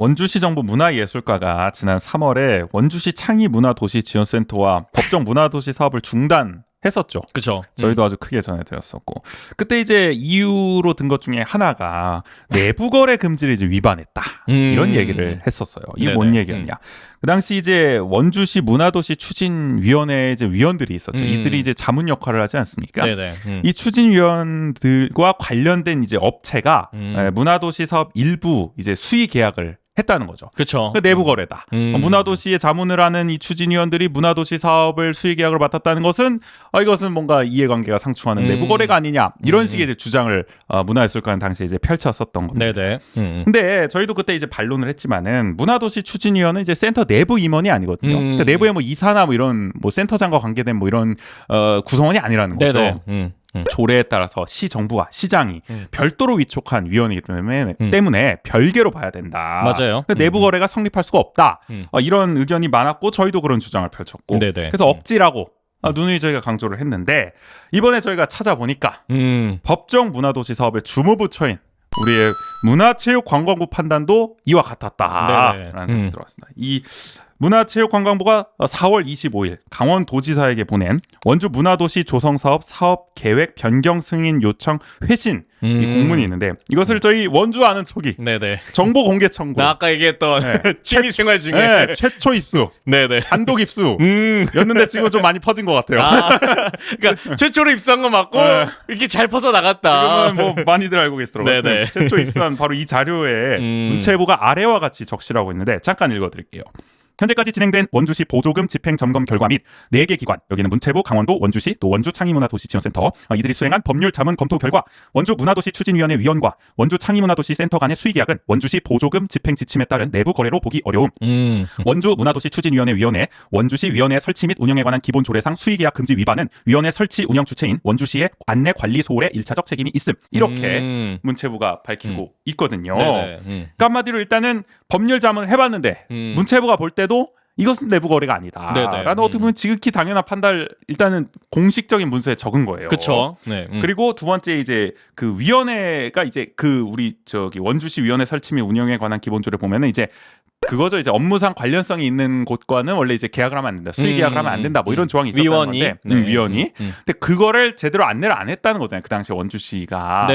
원주시 정부 문화예술과가 지난 3월에 원주시 창의문화도시지원센터와 법정 문화도시 사업을 중단했었죠. 그렇죠. 저희도 아주 크게 전해드렸었고, 그때 이제 이유로 든 것 중에 하나가 내부거래 금지를 이제 위반했다, 이런 얘기를 했었어요. 이게 뭔 얘기였냐? 그 당시 이제 원주시 문화도시 추진위원회 이제 위원들이 있었죠. 이들이 이제 자문 역할을 하지 않습니까? 이 추진위원들과 관련된 이제 업체가 문화도시 사업 일부 이제 수의 계약을 했다는 거죠. 그렇죠. 그 내부 거래다. 문화도시에 자문을 하는 이 추진위원들이 문화도시 사업을 수의 계약을 맡았다는 것은 이것은 뭔가 이해관계가 상충하는 내부 거래가 아니냐, 이런 식의 이제 주장을 문화예술과는 당시에 이제 펼쳤었던 겁니다. 네네. 근데 저희도 그때 이제 반론을 했지만은 문화도시 추진위원은 이제 센터 내부 임원이 아니거든요. 그러니까 내부에 뭐 이사나 뭐 이런 뭐 센터장과 관계된 뭐 이런 구성원이 아니라는 거죠. 네네. 조례에 따라서 시 정부와 시장이 별도로 위촉한 위원이기 때문에 별개로 봐야 된다. 맞아요. 내부 거래가 성립할 수가 없다. 이런 의견이 많았고 저희도 그런 주장을 펼쳤고, 네네. 그래서 억지라고 누누이 저희가 강조를 했는데, 이번에 저희가 찾아보니까 법정 문화도시 사업의 주무부처인 우리의 문화체육관광부 판단도 이와 같았다라는 뜻이 들어왔습니다. 이 문화체육관광부가 4월 25일 강원도지사에게 보낸 원주 문화도시 조성사업 사업 계획 변경 승인 요청 회신 이 공문이 있는데, 이것을 저희 원주 아는 척이 정보 공개 청구, 나 아까 얘기했던 취미 생활 중에 최초 입수, 단독 입수였는데 지금 좀 많이 퍼진 것 같아요. 그러니까 최초로 입수한 거 맞고 이렇게 잘 퍼져 나갔다. 지금은 뭐 많이들 알고 계시더라고요. 최초 입수한 바로 이 자료에 문체부가 아래와 같이 적시라고 있는데, 잠깐 읽어드릴게요. 현재까지 진행된 원주시 보조금 집행 점검 결과 및 4개 기관, 여기는 문체부, 강원도, 원주시, 또 원주 창의문화도시지원센터, 이들이 수행한 법률 자문 검토 결과 원주 문화도시 추진위원회 위원과 원주 창의문화도시센터 간의 수의계약은 원주시 보조금 집행 지침에 따른 내부 거래로 보기 어려움. 원주 문화도시 추진위원회 위원회, 원주시 위원회 설치 및 운영에 관한 기본 조례상 수의계약 금지 위반은 위원회 설치 운영 주체인 원주시의 안내 관리 소홀의 1차적 책임이 있음. 이렇게 문체부가 밝히고 있거든요. 그러니까 한마디로 일단은 법률 자문을 해봤는데 문체부가 볼 때도 이것은 내부 거래가 아니다. 라는 어떻게 보면 지극히 당연한 판단을 일단은 공식적인 문서에 적은 거예요. 그렇죠. 그리고 두 번째 이제 그 위원회가 이제 그 우리 원주시 위원회 설치 및 운영에 관한 기본조례 보면은 이제 그거죠. 이제 업무상 관련성이 있는 곳과는 원래 이제 계약을 하면 안 된다. 수의 계약을 하면 안 된다. 뭐 이런 조항이 있었다는 건데, 위원이. 근데 그거를 제대로 안내를 안 했다는 거잖아요. 그 당시에 원주시가.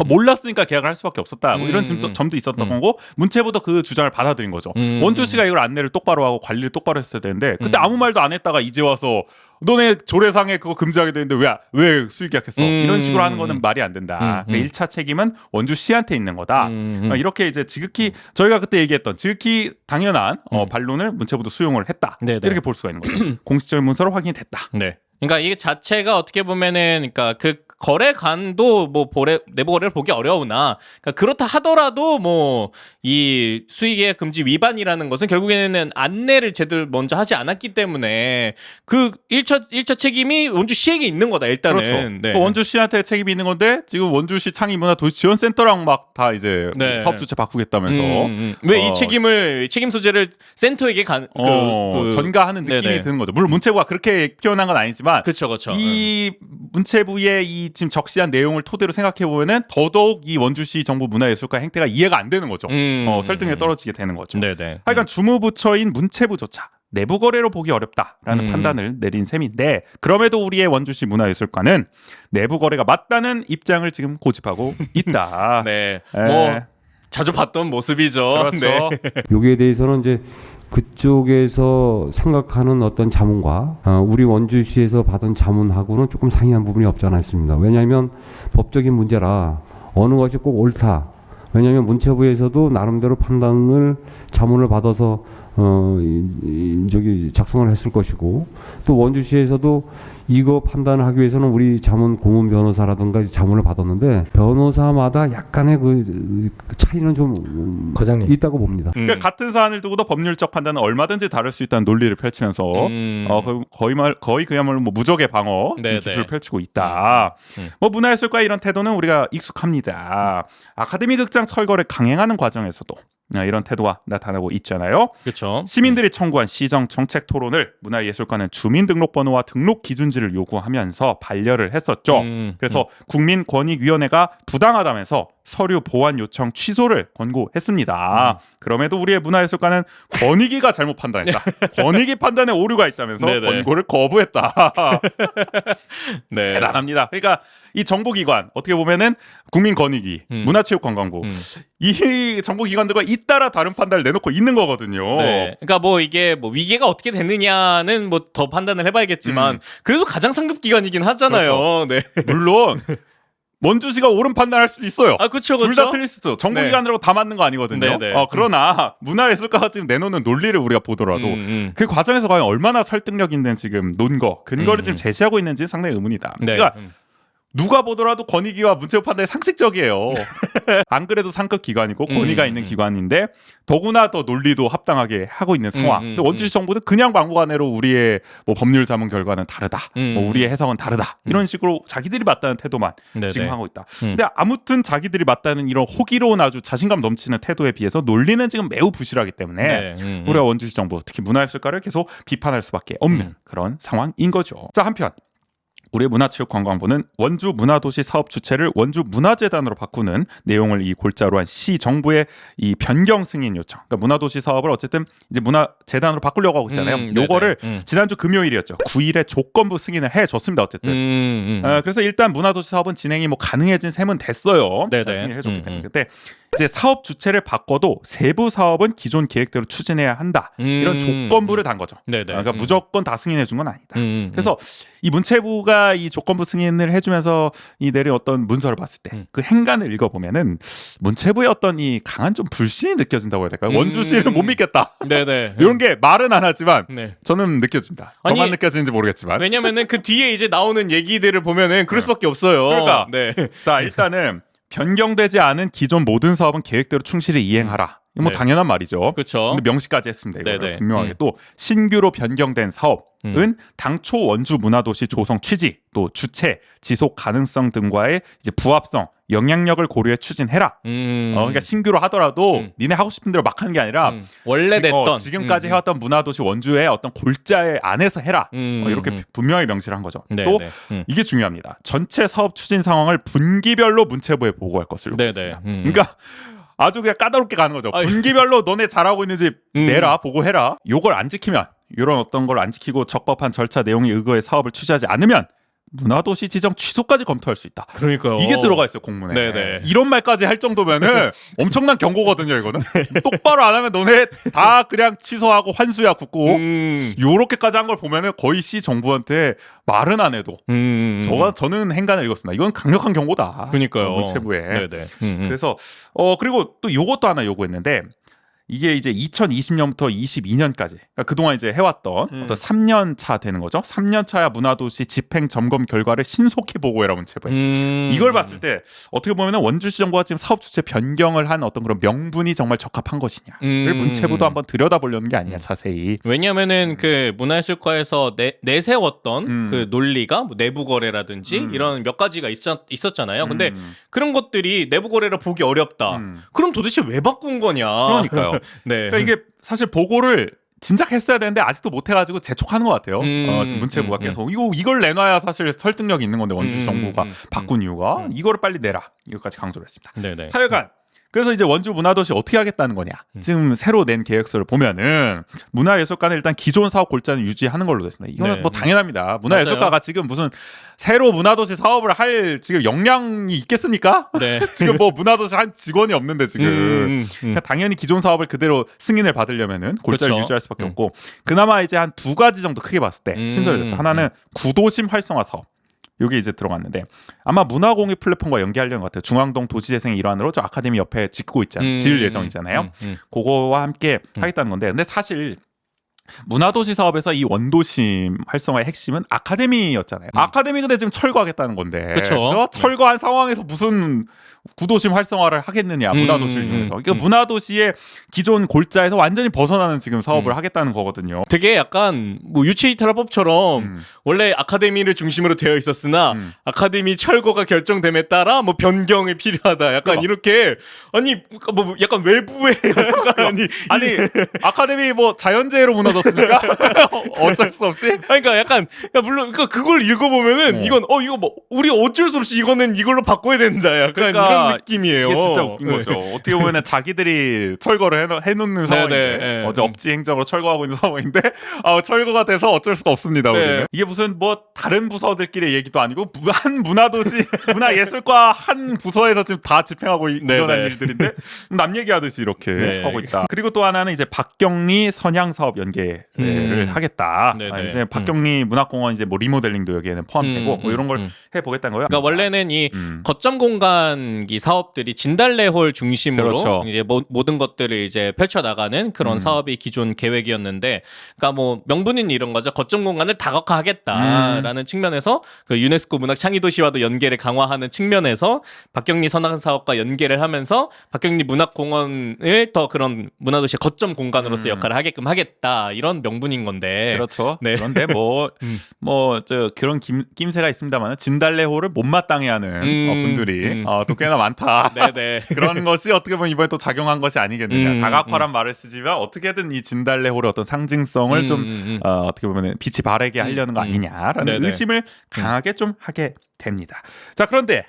몰랐으니까 계약을 할 수밖에 없었다. 뭐 이런 점도 있었던 거고, 문체부도 그 주장을 받아들인 거죠. 원주시가 이걸 안내를 똑바로 하고 관리를 똑바로 했어야 되는데, 그때 아무 말도 안 했다가 이제 와서 너네 조례상에 그거 금지하게 되는데 왜 수의 계약했어? 이런 식으로 하는 거는 말이 안 된다. 그러니까 1차 책임은 원주시한테 있는 거다. 이렇게 이제 지극히 저희가 그때 얘기했던 지극히 당연한 반론을 문체부도 수용을 했다. 이렇게 볼 수가 있는 거죠. 공식적인 문서로 확인이 됐다. 그러니까 이게 자체가 어떻게 보면은 그러니까 그 거래관도 뭐 내부 거래를 보기 어려우나, 그러니까 그렇다 하더라도 뭐 이 수의계약 금지 위반이라는 것은 결국에는 안내를 제대로 먼저 하지 않았기 때문에 그 1차 책임이 원주시에게 있는 거다 일단은. 그렇죠. 원주시한테 책임이 있는 건데 지금 원주시 창의문화도시지원센터랑 막 다 이제 사업 주체 바꾸겠다면서 왜 이 책임 소재를 센터에게 전가하는 느낌이 드는 거죠. 물론 문체부가 그렇게 표현한 건 아니지만, 그렇죠. 이 문체부의 이 지금 적시한 내용을 토대로 생각해 보면은 더더욱 이 원주시 정부 문화예술과 행태가 이해가 안 되는 거죠. 설득력이 떨어지게 되는 거죠. 하여간 주무부처인 문체부조차 내부 거래로 보기 어렵다라는 판단을 내린 셈인데, 그럼에도 우리의 원주시 문화예술과는 내부 거래가 맞다는 입장을 지금 고집하고 있다. 뭐 자주 봤던 모습이죠. 그렇죠. 여기에 대해서는 이제 그쪽에서 생각하는 어떤 자문과 우리 원주시에서 받은 자문하고는 조금 상이한 부분이 없지 않아 있습니다. 왜냐하면 법적인 문제라 어느 것이 꼭 옳다. 왜냐하면 문체부에서도 나름대로 판단을 자문을 받아서 작성을 했을 것이고, 또 원주시에서도 이거 판단을 하기 위해서는 우리 자문 고문 변호사라든가 자문을 받았는데, 변호사마다 약간의 그 차이는 좀 과장님 있다고 봅니다. 그러니까 같은 사안을 두고도 법률적 판단은 얼마든지 다를 수 있다는 논리를 펼치면서 거의 그야말로 뭐 무적의 방어 기술을 펼치고 있다. 뭐 문화예술과의 이런 태도는 우리가 익숙합니다. 아카데미 극장 철거를 강행하는 과정에서도 이런 태도가 나타나고 있잖아요. 그렇죠. 시민들이 청구한 시정 정책 토론을 문화예술과는 주민등록번호와 등록 기준지를 요구하면서 반려를 했었죠. 그래서 국민권익위원회가 부당하다면서 서류 보완 요청 취소를 권고했습니다. 그럼에도 우리의 문화예술가는 권익위가 잘못 판단했다. 권익위 판단에 오류가 있다면서 네네. 권고를 거부했다. 네. 대단합니다. 그러니까 이 정보기관 어떻게 보면은 국민권익위, 문화체육관광부 이 정보기관들과 잇따라 다른 판단을 내놓고 있는 거거든요. 네. 그러니까 뭐 이게 뭐 위계가 어떻게 됐느냐는 뭐 더 판단을 해봐야겠지만 그래도 가장 상급 기관이긴 하잖아요. 네. 물론 원주시가 옳은 판단할 수도 있어요. 아 그렇죠, 둘 그렇죠. 다 틀릴 수도. 정보기관으로 다 맞는 거 아니거든요. 네, 네. 그러나 문화예술가가 지금 내놓는 논리를 우리가 보더라도 그 과정에서 과연 얼마나 설득력 있는 지금 논거, 근거를 지금 제시하고 있는지 상당히 의문이다. 네. 그러니까 누가 보더라도 권익위와 문체부 판단이 상식적이에요. 안 그래도 상급 기관이고 권위가 있는 기관인데 더구나 더 논리도 합당하게 하고 있는 상황. 근데 원주시 정부는 그냥 막무가내로 우리의 뭐 법률 자문 결과는 다르다. 뭐 우리의 해석은 다르다. 이런 식으로 자기들이 맞다는 태도만 네네. 지금 하고 있다. 근데 아무튼 자기들이 맞다는 이런 호기로운 아주 자신감 넘치는 태도에 비해서 논리는 지금 매우 부실하기 때문에 네. 우리가 원주시 정부 특히 문화예술가를 계속 비판할 수밖에 없는 그런 상황인 거죠. 자, 한편 우리 문화체육관광부는 원주 문화도시 사업 주체를 원주 문화재단으로 바꾸는 내용을 이 골자로 한 시 정부의 이 변경 승인 요청. 그러니까 문화도시 사업을 어쨌든 이제 문화재단으로 바꾸려고 하고 있잖아요. 요거를 지난주 금요일이었죠. 9일에 조건부 승인을 해줬습니다. 어쨌든. 그래서 일단 문화도시 사업은 진행이 뭐 가능해진 셈은 됐어요. 네네. 승인을 해줬기 때문에. 근데 이제 사업 주체를 바꿔도 세부 사업은 기존 계획대로 추진해야 한다. 이런 조건부를 단 거죠. 네네. 그러니까 무조건 다 승인해 준 건 아니다. 그래서 이 문체부가 이 조건부 승인을 해주면서 이 내린 어떤 문서를 봤을 때 그 행간을 읽어보면은 문체부의 어떤 이 강한 좀 불신이 느껴진다고 해야 될까요? 원주시를 못 믿겠다. 네네. 이런 게 말은 안 하지만 네. 저는 느껴집니다. 저만 아니, 느껴지는지 모르겠지만. 왜냐면은 그 뒤에 이제 나오는 얘기들을 보면은 그럴 수밖에 없어요. 그러니까. 네. 자, 일단은 변경되지 않은 기존 모든 사업은 계획대로 충실히 이행하라. 이거 뭐 네. 당연한 말이죠. 그렇죠. 근데 명시까지 했습니다. 이거를 네네. 분명하게 또 신규로 변경된 사업은 당초 원주 문화도시 조성 취지, 또 주체, 지속 가능성 등과의 이제 부합성, 영향력을 고려해 추진해라. 그러니까 신규로 하더라도 니네 하고 싶은 대로 막 하는 게 아니라 원래 됐던 지금까지 해왔던 문화도시 원주의 어떤 골자에 안에서 해라. 이렇게 분명히 명시를 한 거죠. 네, 또 네. 이게 중요합니다. 전체 사업 추진 상황을 분기별로 문체부에 보고할 것을 네, 요구했습니다. 네. 그러니까 아주 그냥 까다롭게 가는 거죠. 분기별로 너네 잘하고 있는지 내라, 보고해라. 요걸 안 지키면, 이런 어떤 걸 안 지키고 적법한 절차 내용에 의거해 사업을 취재하지 않으면 문화도시 지정 취소까지 검토할 수 있다. 그러니까요. 이게 들어가 있어요, 공문에. 네네. 이런 말까지 할 정도면은 엄청난 경고거든요, 이거는. 똑바로 안 하면 너네 다 그냥 취소하고 환수야 굳고 요렇게까지 한 걸 보면은 거의 시 정부한테 말은 안 해도 저는 행간을 읽었습니다. 이건 강력한 경고다. 그러니까요. 문체부에. 네네. 그래서 그리고 또 요것도 하나 요구했는데 이게 이제 2020년부터 22년까지 그러니까 그동안 이제 해왔던 어떤 3년 차 되는 거죠. 3년 차야 문화도시 집행 점검 결과를 신속히 보고해라 문체부에. 이걸 봤을 때 어떻게 보면 원주시 정부가 지금 사업 주체 변경을 한 어떤 그런 명분이 정말 적합한 것이냐를 문체부도 한번 들여다보려는 게 아니냐 자세히. 왜냐면은 그 문화예술과에서 내세웠던 그 논리가 뭐 내부 거래라든지 이런 몇 가지가 있었잖아요. 근데 그런 것들이 내부 거래를 보기 어렵다. 그럼 도대체 왜 바꾼 거냐? 그러니까요. 네. 그러니까 이게 사실 보고를 진작 했어야 되는데 아직도 못 해가지고 재촉하는 것 같아요. 지금 문체부가 계속 이걸 내놔야 사실 설득력이 있는 건데 원주시 정부가 바꾼 이유가 이거를 빨리 내라 이거까지 강조를 했습니다. 네네. 하여간 그래서 이제 원주 문화도시 어떻게 하겠다는 거냐. 지금 새로 낸 계획서를 보면은 문화예술가는 일단 기존 사업 골자는 유지하는 걸로 됐습니다. 이거는 네. 뭐 당연합니다. 문화예술가가 맞아요. 지금 무슨 새로 문화도시 사업을 할 지금 역량이 있겠습니까? 네. 지금 뭐 문화도시 한 직원이 없는데 지금 그러니까 당연히 기존 사업을 그대로 승인을 받으려면은 골자를 그렇죠. 유지할 수밖에 없고 그나마 이제 한 두 가지 정도 크게 봤을 때 신설이 됐어요. 하나는 구도심 활성화 사업. 요게 이제 들어갔는데 아마 문화공유 플랫폼과 연계하려는 것 같아요. 중앙동 도시재생의 일환으로 저 아카데미 옆에 짓고 있잖아요. 지을 예정이잖아요. 그거와 함께 하겠다는 건데 근데 사실 문화도시 사업에서 이 원도심 활성화의 핵심은 아카데미였잖아요. 아카데미 근데 지금 철거하겠다는 건데 그쵸. 철거한 상황에서 무슨 구도심 활성화를 하겠느냐 문화도시를 이용해서 그러니까 문화도시의 기존 골자에서 완전히 벗어나는 지금 사업을 하겠다는 거거든요. 되게 약간 뭐 유치이탈화법처럼 원래 아카데미를 중심으로 되어 있었으나 아카데미 철거가 결정됨에 따라 뭐 변경이 필요하다. 약간 이렇게 아니 뭐 약간 외부의 약간 아니 아카데미 뭐 자연재해로 무너졌다 없어졌습니까? 어쩔 수 없이. 그러니까 약간 물론 그걸 읽어보면은 이건 이거 뭐 우리 어쩔 수 없이 이걸로 바꿔야 된다. 약간 그러니까 이런 느낌이에요. 이게 진짜 웃긴 거죠. 어떻게 보면은 자기들이 철거를 해놓는 상황인데 네. 어제 업지 행정으로 철거하고 있는 상황인데 철거가 돼서 어쩔 수가 없습니다. 네. 우리는. 이게 무슨 뭐 다른 부서들끼리 얘기도 아니고 한 문화도시 문화예술과 한 부서에서 지금 다 집행하고 일어난 일들인데 남 얘기하듯이 이렇게 하고 있다. 그리고 또 하나는 이제 박경리 선양 사업 연계를 하겠다. 이제 박경리 문화공원 이제 뭐 리모델링도 여기에는 포함되고 뭐 이런 걸 해보겠다는 거예요. 그러니까 원래는 이 거점 공간기 사업들이 진달래홀 중심으로 그렇죠. 이제 모든 것들을 이제 펼쳐 나가는 그런 사업이 기존 계획이었는데, 그러니까 뭐 명분은 이런 거죠. 거점 공간을 다각화하겠다라는 측면에서 그 유네스코 문학 창의 도시와도 연계를 강화하는 측면에서 박경리 선양 사업과 연계를 하면서 박경리 문학공원을 더 그런 문화도시 거점 공간으로서 역할을 하게끔 하겠다, 이런 명분인 건데. 그렇죠. 네. 그런데 그런 낌새가 있습니다만 진달래호를 못마땅해하는 분들이 또 꽤나 많다. 네네. 그런 것이 어떻게 보면 이번에 또 작용한 것이 아니겠느냐. 다각화란 말을 쓰지만 어떻게든 이 진달래홀의 어떤 상징성을 좀 어떻게 보면 빛이 바래게 하려는 거 아니냐라는 네네. 의심을 강하게 좀 하게 됩니다. 자, 그런데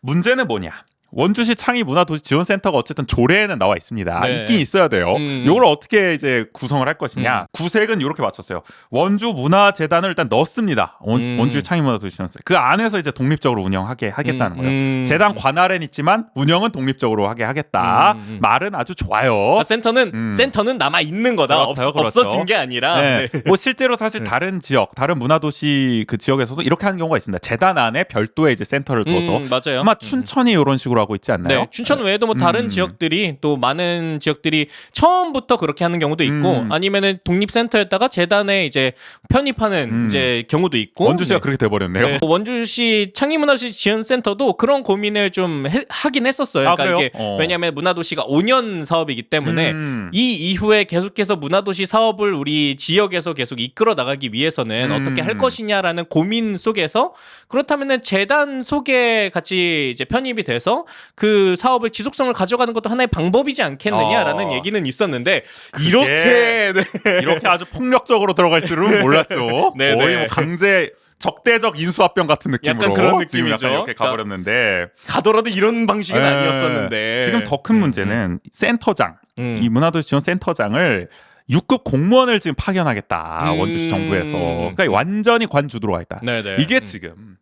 문제는 뭐냐? 원주시 창의문화도시지원센터가 어쨌든 조례에는 나와 있습니다. 네. 있긴 있어야 돼요. 이걸 어떻게 이제 구성을 할 것이냐. 구색은 이렇게 맞췄어요. 원주 문화재단을 일단 넣습니다. 원주시 창의문화도시지원센터. 그 안에서 이제 독립적으로 운영하게 하겠다는 거예요. 재단 관할엔 있지만 운영은 독립적으로 하게 하겠다. 말은 아주 좋아요. 그러니까 센터는 남아 있는 거다. 그렇죠. 없어진 게 아니라. 네. 뭐 실제로 사실 다른 지역, 다른 문화도시 그 지역에서도 이렇게 하는 경우가 있습니다. 재단 안에 별도의 이제 센터를 둬서 맞아요. 아마 춘천이 이런 식으로 하고 있지 않나요? 네, 춘천 외에도 뭐 다른 지역들이, 또 많은 지역들이 처음부터 그렇게 하는 경우도 있고, 아니면은 독립센터였다가 재단에 이제 편입하는 이제 경우도 있고. 원주시가 그렇게 돼버렸네요. 네. 원주시 창의문화도시 지원센터도 그런 고민을 좀 하긴 했었어요. 그러니까 그래요? 이게 왜냐하면 문화도시가 5년 사업이기 때문에 이 이후에 계속해서 문화도시 사업을 우리 지역에서 계속 이끌어 나가기 위해서는 어떻게 할 것이냐라는 고민 속에서, 그렇다면은 재단 속에 같이 이제 편입이 돼서 그 사업을 지속성을 가져가는 것도 하나의 방법이지 않겠느냐라는 얘기는 있었는데, 이렇게 이렇게 아주 폭력적으로 들어갈 줄은 몰랐죠. 네, 거의 네. 뭐 강제 적대적 인수합병 같은 느낌으로 약간 그런 지금 느낌이죠. 약간 이렇게 가버렸는데 가더라도 이런 방식은 네. 아니었었는데. 지금 더 큰 문제는 센터장, 이 문화도시 지원 센터장을 6급 공무원을 지금 파견하겠다. 원주시 정부에서. 그러니까 완전히 관주 들어와 있다. 네네. 이게 지금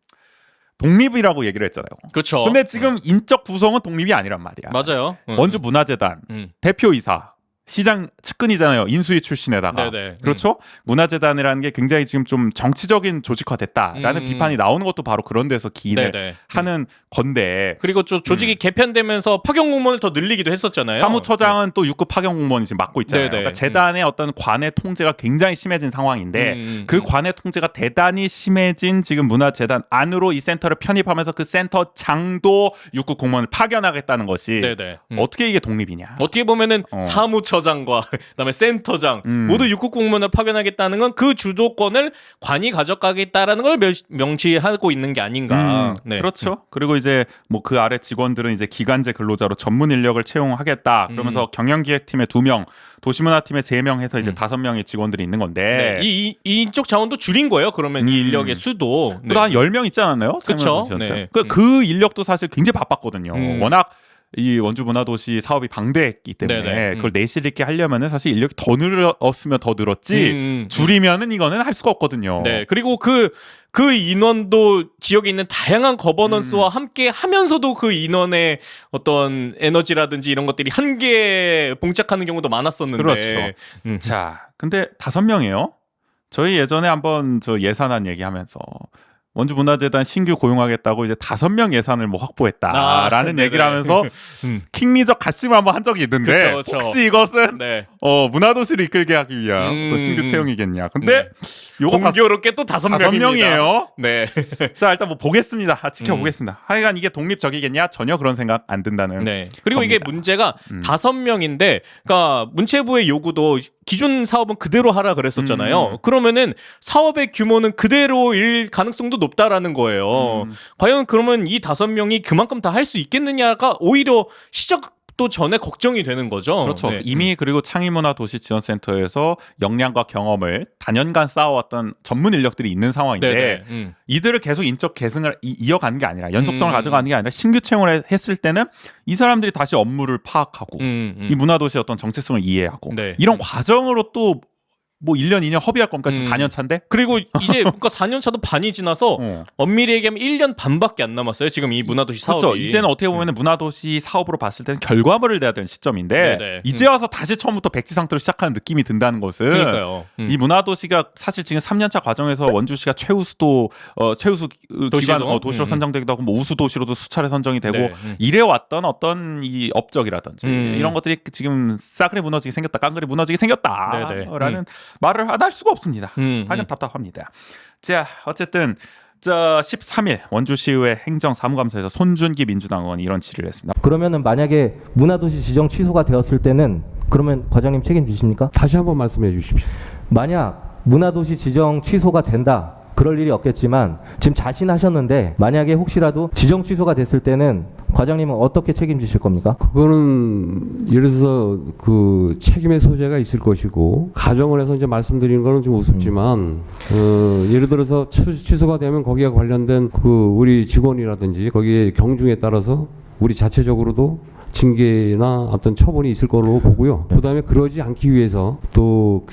독립이라고 얘기를 했잖아요. 그렇죠. 근데 지금 인적 구성은 독립이 아니란 말이야. 맞아요. 원주 문화재단 대표이사, 시장 측근이잖아요. 인수위 출신에다가. 네네. 그렇죠? 문화재단이라는 게 굉장히 지금 좀 정치적인 조직화됐다라는 비판이 나오는 것도 바로 그런 데서 기인을 네네. 하는 건데. 그리고 조직이 개편되면서 파견 공무원을 더 늘리기도 했었잖아요. 사무처장은 또 6급 파견 공무원이 지금 맡고 있잖아요. 네네. 그러니까 재단의 어떤 관의 통제가 굉장히 심해진 상황인데 그 관의 통제가 대단히 심해진 지금 문화재단 안으로 이 센터를 편입하면서 그 센터장도 6급 공무원을 파견하겠다는 것이 네네. 어떻게 이게 독립이냐. 어떻게 보면은 사무처장과 그다음에 센터장 모두 6급 공무원을 파견하겠다는 건 그 주도권을 관이 가져가겠다라는 걸 명시하고 있는 게 아닌가. 네. 그렇죠. 그리고 이제 뭐 그 아래 직원들은 이제 기간제 근로자로 전문 인력을 채용하겠다. 그러면서 경영기획팀에 2명, 도시문화팀에 3명 해서 이제 5명의 직원들이 있는 건데. 네. 이쪽 자원도 줄인 거예요. 그러면 이 인력의 수도. 또 한 10명 있지 않았나요? 그렇죠. 네. 네. 그 인력도 사실 굉장히 바빴거든요. 워낙 이 원주 문화도시 사업이 방대했기 때문에 네네. 그걸 내실 있게 하려면은 사실 인력이 더 늘었으면 더 늘었지 줄이면은 이거는 할 수가 없거든요. 네. 그리고 그 인원도 지역에 있는 다양한 거버넌스와 함께 하면서도 그 인원의 어떤 에너지라든지 이런 것들이 한계에 봉착하는 경우도 많았었는데. 그렇죠. 자, 근데 5명이에요. 저희 예전에 한번 저 예산안 얘기하면서 원주문화재단 신규 고용하겠다고 이제 5명 예산을 뭐 확보했다라는 얘기를 하면서 킹리적 가심을 한번 한 적이 있는데 그쵸. 혹시 이것은 네. 문화도시를 이끌게 하기 위한 또 신규 채용이겠냐. 근데 요거 공교롭게 또 5명이에요. 네. 자, 일단 뭐 보겠습니다. 지켜보겠습니다. 하여간 이게 독립적이겠냐? 전혀 그런 생각 안 든다는. 네. 그리고 겁니다. 이게 문제가 5명인데, 그러니까 문체부의 요구도 기존 사업은 그대로 하라 그랬었잖아요. 그러면은 사업의 규모는 그대로일 가능성도 높다라는 거예요. 과연 그러면 이 5명이 그만큼 다 할 수 있겠느냐가 오히려 또 전에 걱정이 되는 거죠. 그렇죠. 네. 이미 그리고 창의문화도시지원센터에서 역량과 경험을 다년간 쌓아왔던 전문 인력들이 있는 상황인데 네네. 이들을 계속 인적 계승을 이어가는 게 아니라 연속성을 음. 가져가는 게 아니라 신규 채용을 했을 때는 이 사람들이 다시 업무를 파악하고 이 문화도시의 어떤 정체성을 이해하고 네. 이런 과정으로 또 뭐 1년, 2년 허비할 겁니까? 지금 4년 차인데? 그리고 이제 그러니까 4년 차도 반이 지나서 어. 엄밀히 얘기하면 1년 반밖에 안 남았어요. 지금 이 문화도시 사업이. 그렇죠. 이제는 어떻게 보면 문화도시 사업으로 봤을 때는 결과물을 내야 되는 시점인데 네네. 이제 와서 다시 처음부터 백지상태로 시작하는 느낌이 든다는 것은 그러니까요. 이 문화도시가 사실 지금 3년차 과정에서 원주시가 최우수도 최우수 기관 도시로? 도시로 선정되기도 하고 뭐 우수 도시로도 수차례 선정이 되고 네. 이래 왔던 어떤 이 업적이라든지 이런 것들이 지금 싸그리 무너지게 생겼다, 깡그리 무너지게 생겼다라는 말을 안 할 수가 없습니다. 하여간 답답합니다. 자, 어쨌든 저 13일 원주시의회 행정사무감사에서 손준기 민주당 의원이 이런 질의를 했습니다. 그러면은 만약에 문화도시 지정 취소가 되었을 때는 그러면 과장님 책임지십니까? 다시 한번 말씀해 주십시오. 만약 문화도시 지정 취소가 된다. 그럴 일이 없겠지만 지금 자신하셨는데 만약에 혹시라도 지정 취소가 됐을 때는 과장님은 어떻게 책임지실 겁니까? 그거는 예를 들어서 그 책임의 소재가 있을 것이고 가정을 해서 이제 말씀드리는 거는 좀 우습지만 예를 들어서 취소가 되면 거기에 관련된 그 우리 직원이라든지 거기에 경중에 따라서 우리 자체적으로도 징계나 어떤 처분이 있을 거로 보고요. 그다음에 그러지 않기 위해서 또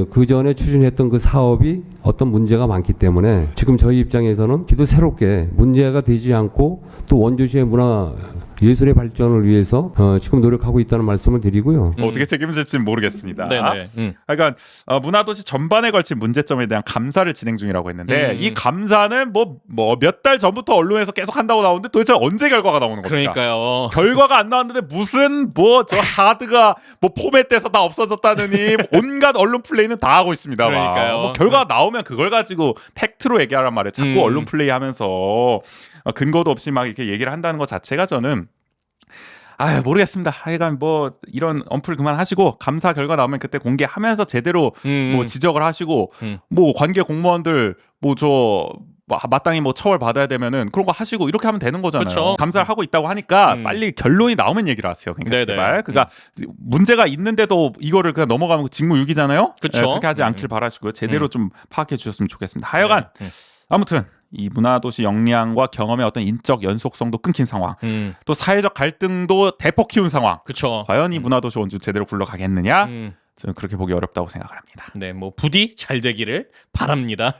그 전에 추진했던 그 사업이 어떤 문제가 많기 때문에 지금 저희 입장에서는 기도 새롭게 문제가 되지 않고 또 원주시의 문화 예술의 발전을 위해서 지금 노력하고 있다는 말씀을 드리고요. 어떻게 책임질지는 모르겠습니다. 네네. 그러니까 문화도시 전반에 걸친 문제점에 대한 감사를 진행 중이라고 했는데 이 감사는 뭐 몇 달 전부터 언론에서 계속 한다고 나오는데 도대체 언제 결과가 나오는 겁니까? 그러니까요. 결과가 안 나왔는데 무슨 뭐 저 하드가 뭐 포맷돼서 다 없어졌다느니 온갖 언론 플레이는 다 하고 있습니다. 막. 그러니까요. 뭐 결과가 나오면 그걸 가지고 팩트로 얘기하란 말이에요. 자꾸 언론 플레이하면서 근거도 없이 막 이렇게 얘기를 한다는 것 자체가 저는 모르겠습니다. 하여간 뭐 이런 언플 그만하시고 감사 결과 나오면 그때 공개하면서 제대로 뭐 지적을 하시고 뭐 관계 공무원들 뭐 저 마땅히 뭐 처벌 받아야 되면은 그런 거 하시고 이렇게 하면 되는 거잖아요. 그쵸. 감사를 하고 있다고 하니까 빨리 결론이 나오면 얘기를 하세요. 그러니까 네네. 제발. 그러니까 문제가 있는데도 이거를 그냥 넘어가면 직무유기잖아요. 그쵸. 그렇게 하지 않길 바라시고요. 제대로 좀 파악해 주셨으면 좋겠습니다. 하여간 아무튼 이 문화도시 역량과 경험의 어떤 인적 연속성도 끊긴 상황, 또 사회적 갈등도 대폭 키운 상황. 그렇죠. 과연 이 문화도시 원주 제대로 굴러가겠느냐? 저는 그렇게 보기 어렵다고 생각을 합니다. 네, 뭐 부디 잘 되기를 바랍니다.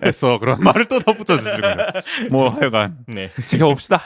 애써 그런 말을 또 덧붙여 주시고요. 뭐 하여간 네. 지켜봅시다.